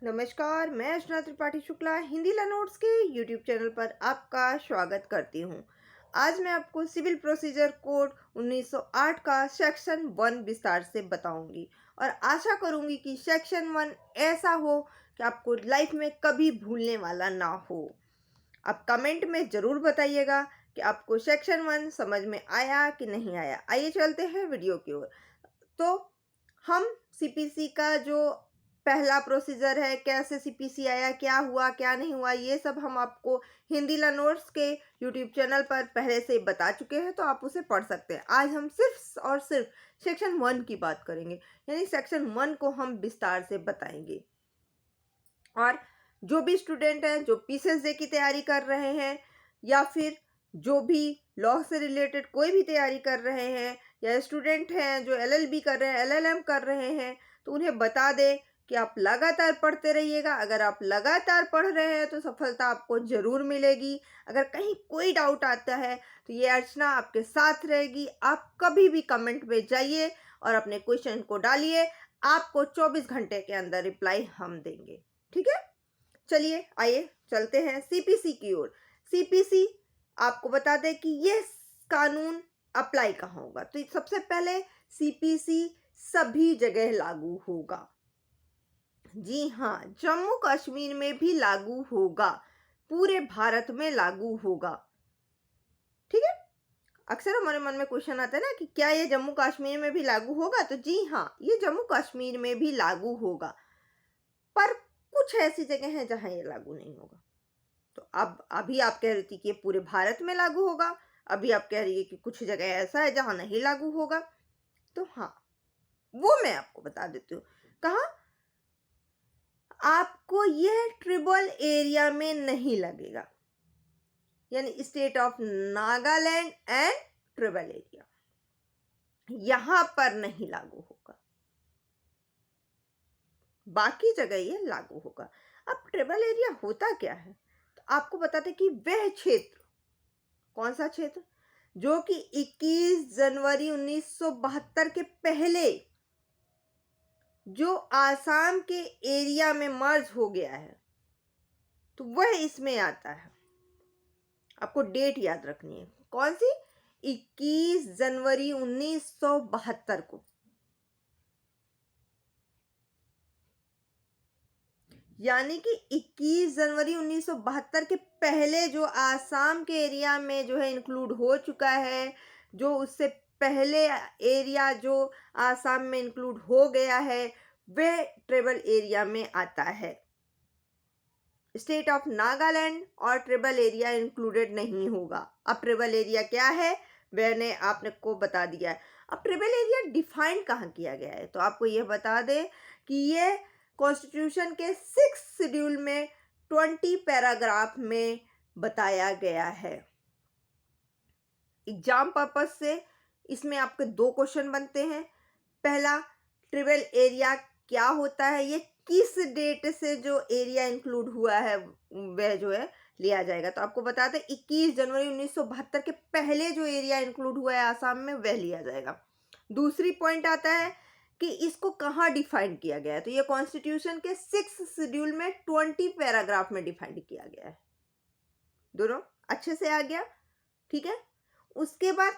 नमस्कार, मैं अर्चना त्रिपाठी शुक्ला हिंदी लर्नर्स के यूट्यूब चैनल पर आपका स्वागत करती हूँ। आज मैं आपको सिविल प्रोसीजर कोड 1908 का सेक्शन 1 विस्तार से बताऊंगी और आशा करूंगी कि सेक्शन 1 ऐसा हो कि आपको लाइफ में कभी भूलने वाला ना हो। आप कमेंट में ज़रूर बताइएगा कि आपको सेक्शन 1 समझ में आया कि नहीं आया। आइए चलते हैं वीडियो की ओर। तो हम सीपीसी का जो पहला प्रोसीजर है, कैसे सीपीसी आया, क्या हुआ क्या नहीं हुआ, ये सब हम आपको हिंदी लर्नर्स के यूट्यूब चैनल पर पहले से बता चुके हैं, तो आप उसे पढ़ सकते हैं। आज हम सिर्फ और सिर्फ सेक्शन 1 की बात करेंगे, यानी सेक्शन 1 को हम विस्तार से बताएंगे। और जो भी स्टूडेंट हैं जो पीसीएसजे की तैयारी कर रहे हैं या फिर जो भी लॉ से रिलेटेड कोई भी तैयारी कर रहे हैं या स्टूडेंट हैं जो एलएलबी कर रहे हैं, एलएलएम कर रहे हैं, तो उन्हें बता दें कि आप लगातार पढ़ते रहिएगा। अगर आप लगातार पढ़ रहे हैं तो सफलता आपको ज़रूर मिलेगी। अगर कहीं कोई डाउट आता है तो ये अर्चना आपके साथ रहेगी। आप कभी भी कमेंट में जाइए और अपने क्वेश्चन को डालिए, आपको 24 घंटे के अंदर रिप्लाई हम देंगे। ठीक है, चलिए आइए चलते हैं सीपीसी की ओर। सीपीसी आपको बता दें कि ये कानून अप्लाई कहाँ होगा। तो सबसे पहले सीपीसी सभी जगह लागू होगा। जी हाँ, जम्मू कश्मीर में भी लागू होगा, पूरे भारत में लागू होगा। ठीक है, अक्सर हमारे मन में क्वेश्चन आता है ना कि क्या ये जम्मू कश्मीर में भी लागू होगा। तो जी हाँ, ये जम्मू कश्मीर में भी लागू होगा, पर कुछ ऐसी जगह हैं जहां ये लागू नहीं होगा। तो अब अभी आप कह रही थी कि ये पूरे भारत में लागू होगा, अभी आप कह रही है कि कुछ जगह ऐसा है जहां नहीं लागू होगा। तो हाँ, वो मैं आपको बता देती हूँ। कहाँ आपको यह ट्रिबल एरिया में नहीं लगेगा, यानी state of Nagaland and tribal area, यहां पर नहीं लागू होगा, बाकी जगह ये लागू होगा। अब ट्रिबल एरिया होता क्या है, तो आपको बताते कि वह क्षेत्र, कौन सा क्षेत्र, जो कि 21 जनवरी 1972 के पहले जो आसाम के एरिया में मर्ज हो गया है, तो वह इसमें आता है। आपको डेट याद रखनी है, कौन सी, 21 जनवरी 1972 को। यानी कि 21 जनवरी 1972 के पहले जो आसाम के एरिया में जो है इंक्लूड हो चुका है, जो उससे पहले एरिया जो आसाम में इंक्लूड हो गया है, वह ट्राइबल एरिया में आता है। स्टेट ऑफ नागालैंड और ट्राइबल एरिया इंक्लूडेड नहीं होगा। अब ट्राइबल एरिया क्या है मैंने आपने को बता दिया है। अब ट्राइबल एरिया डिफाइन कहाँ किया गया है, तो आपको यह बता दें कि ये कॉन्स्टिट्यूशन के 6 शेड्यूल में 20 पैराग्राफ में बताया गया है। एग्जाम पर्पस से इसमें आपके 2 क्वेश्चन बनते हैं। पहला, ट्राइबल एरिया क्या होता है, ये किस डेट से जो एरिया इंक्लूड हुआ है वह जो है लिया जाएगा। तो आपको बताते हैं 21 जनवरी 1972 के पहले जो एरिया इंक्लूड हुआ है आसाम में वह लिया जाएगा। दूसरी पॉइंट आता है कि इसको कहाँ डिफाइन किया गया है, तो ये कॉन्स्टिट्यूशन के 6 शेड्यूल में 20 पैराग्राफ में डिफाइन किया गया है। दोनों अच्छे से आ गया, ठीक है। उसके बाद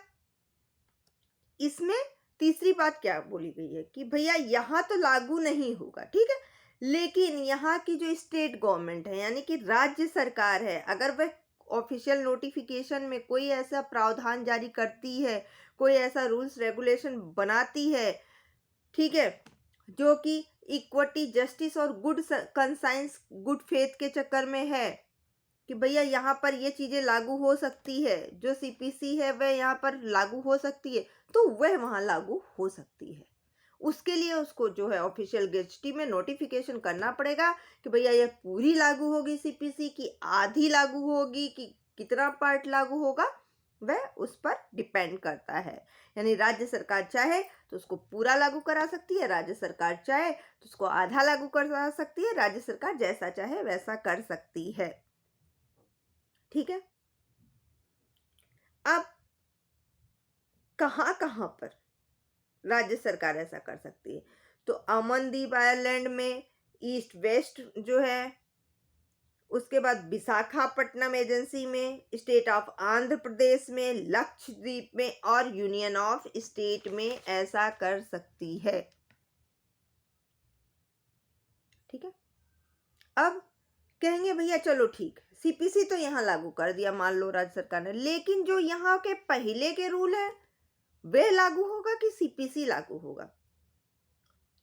इसमें तीसरी बात क्या बोली गई है कि भैया यहाँ तो लागू नहीं होगा, ठीक है, लेकिन यहाँ की जो स्टेट गवर्नमेंट है यानी कि राज्य सरकार है, अगर वह ऑफिशियल नोटिफिकेशन में कोई ऐसा प्रावधान जारी करती है, कोई ऐसा रूल्स रेगुलेशन बनाती है, ठीक है, जो कि इक्विटी, जस्टिस और गुड कंसाइंस, गुड फेथ के चक्कर में है कि भैया यहाँ पर ये चीज़ें लागू हो सकती है, जो सीपीसी है वह यहाँ पर लागू हो सकती है, तो वह वहाँ लागू हो सकती है। उसके लिए उसको जो है ऑफिशियल गेजेटिव में नोटिफिकेशन करना पड़ेगा कि भैया ये पूरी लागू होगी सीपीसी की, आधी लागू होगी कि कितना पार्ट लागू होगा, वह उस पर डिपेंड करता है। यानी राज्य सरकार चाहे तो उसको पूरा लागू करा सकती है, राज्य सरकार चाहे तो उसको आधा लागू करा सकती है, राज्य सरकार जैसा चाहे वैसा कर सकती है। ठीक है, अब कहाँ कहाँ पर राज्य सरकार ऐसा कर सकती है, तो अमनदीप आइलैंड में ईस्ट वेस्ट जो है, उसके बाद विशाखापट्टनम एजेंसी में, स्टेट ऑफ आंध्र प्रदेश में, लक्षद्वीप में और यूनियन ऑफ स्टेट में ऐसा कर सकती है। ठीक है। अब कहेंगे भैया चलो ठीक, सीपीसी तो यहाँ लागू कर दिया मान लो राज्य सरकार ने, लेकिन जो यहाँ के पहले के रूल है वह लागू होगा कि सीपीसी लागू होगा?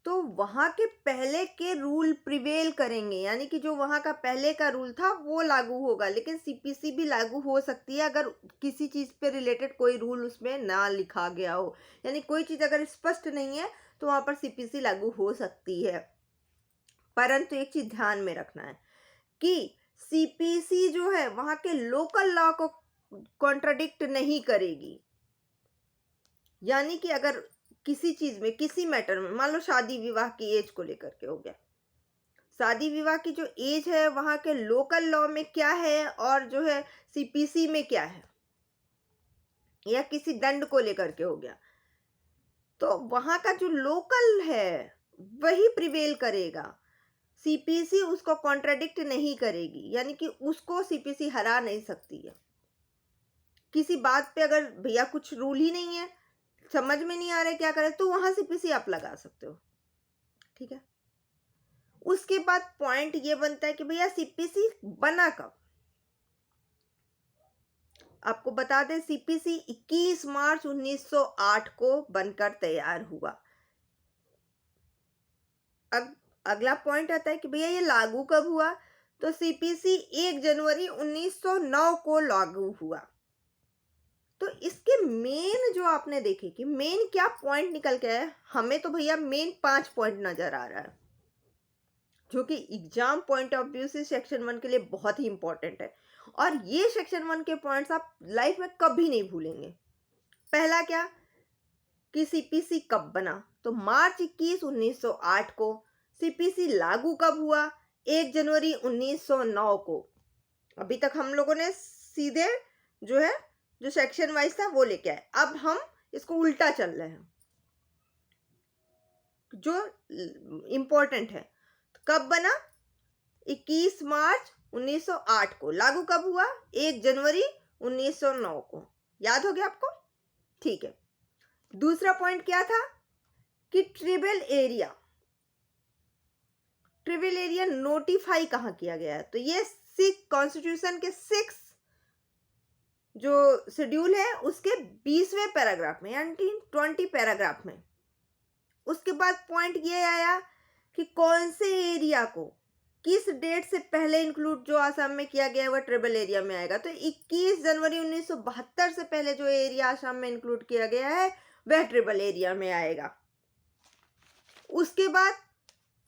तो वहां के पहले के रूल प्रिवेल करेंगे, यानी कि जो वहां का पहले का रूल था वो लागू होगा, लेकिन सीपीसी भी लागू हो सकती है अगर किसी चीज पे रिलेटेड कोई रूल उसमें ना लिखा गया हो। यानी कोई चीज अगर स्पष्ट नहीं है तो वहां पर सीपीसी लागू हो सकती है। परंतु एक चीज ध्यान में रखना है कि सीपीसी जो है वहां के लोकल लॉ को कॉन्ट्राडिक्ट नहीं करेगी। यानी कि अगर किसी चीज में, किसी मैटर में, मान लो शादी विवाह की एज को लेकर के हो गया, शादी विवाह की जो एज है वहां के लोकल लॉ में क्या है और जो है सीपीसी में क्या है, या किसी दंड को लेकर के हो गया, तो वहां का जो लोकल है वही प्रिवेल करेगा। सीपीसी उसको कॉन्ट्राडिक्ट नहीं करेगी, यानी कि उसको सीपीसी हरा नहीं सकती है। किसी बात पे अगर भैया कुछ रूल ही नहीं है, समझ में नहीं आ रहा है क्या करें, तो वहां सीपीसी आप लगा सकते हो। ठीक है। उसके बाद पॉइंट ये बनता है कि भैया सीपीसी बना कब? आपको बता दें सीपीसी 21 मार्च 1908 को बनकर तैयार हुआ। अब अगला पॉइंट आता है कि भैया ये लागू कब हुआ? तो सीपीसी 1 जनवरी 1909 को लागू हुआ। तो इसके मेन जो आपने देखे कि मेन क्या पॉइंट निकल के आया, हमें तो भैया मेन 5 पॉइंट नजर आ रहा है, जो कि एग्जाम पॉइंट ऑफ व्यू से सेक्शन 1 के लिए बहुत ही इंपॉर्टेंट है। और ये सेक्शन 1 के पॉइंट्स आप लाइफ में कभी नहीं भूलेंगे। पहला क्या कि सीपीसी कब बना? तो मार्च 21 1908 को। सीपीसी लागू कब हुआ? 1 जनवरी 1909 को। अभी तक हम लोगों ने सीधे जो है जो सेक्शन वाइज था वो लेके आए, अब हम इसको उल्टा चल रहे हैं जो इंपॉर्टेंट है। कब बना? 21 मार्च 1908 को। लागू कब हुआ? 1 जनवरी 1909 को। याद हो गया आपको? ठीक है। दूसरा पॉइंट क्या था कि ट्रिबल एरिया नोटिफाई कहां किया गया है? तो ये सिख कॉन्स्टिट्यूशन के 6 जो शेड्यूल है उसके 20वें पैराग्राफ में, यानी 20 पैराग्राफ में। उसके बाद पॉइंट ये आया कि कौन से एरिया को किस डेट से पहले इंक्लूड जो आसाम में किया गया है वह ट्रिबल एरिया में आएगा। तो 21 जनवरी 1972 से पहले जो एरिया आसाम में इंक्लूड किया गया है वह ट्रिबल एरिया में आएगा। उसके बाद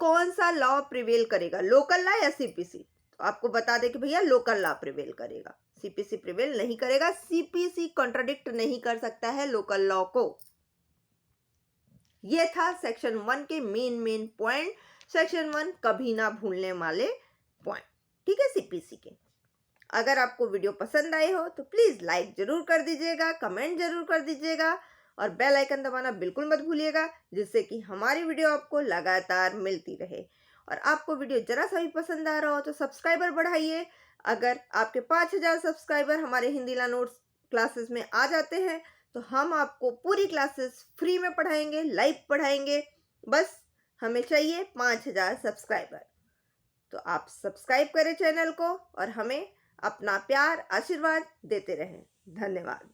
कौन सा लॉ प्रिवेल करेगा, लोकल लॉ या सीपीसी? तो आपको बता दें कि भैया लोकल लॉ प्रिवेल करेगा, सीपीसी प्रिवेल नहीं करेगा। सीपीसी कॉन्ट्राडिक्ट नहीं कर सकता है लोकल लॉ को। ये था सेक्शन 1 के मेन पॉइंट, सेक्शन 1 कभी ना भूलने वाले पॉइंट। ठीक है, सीपीसी के। अगर आपको वीडियो पसंद आए हो तो प्लीज लाइक जरूर कर दीजिएगा, कमेंट जरूर कर दीजिएगा और बेल आइकन दबाना बिल्कुल मत भूलिएगा, जिससे कि हमारी वीडियो आपको लगातार मिलती रहे। और आपको वीडियो जरा सा भी पसंद आ रहा हो तो सब्सक्राइबर बढ़ाइए। अगर आपके 5000 सब्सक्राइबर हमारे हिंदी नोट्स क्लासेस में आ जाते हैं तो हम आपको पूरी क्लासेस फ्री में पढ़ाएंगे, लाइव पढ़ाएंगे। बस हमें चाहिए 5000 सब्सक्राइबर। तो आप सब्सक्राइब करें चैनल को और हमें अपना प्यार आशीर्वाद देते रहें। धन्यवाद।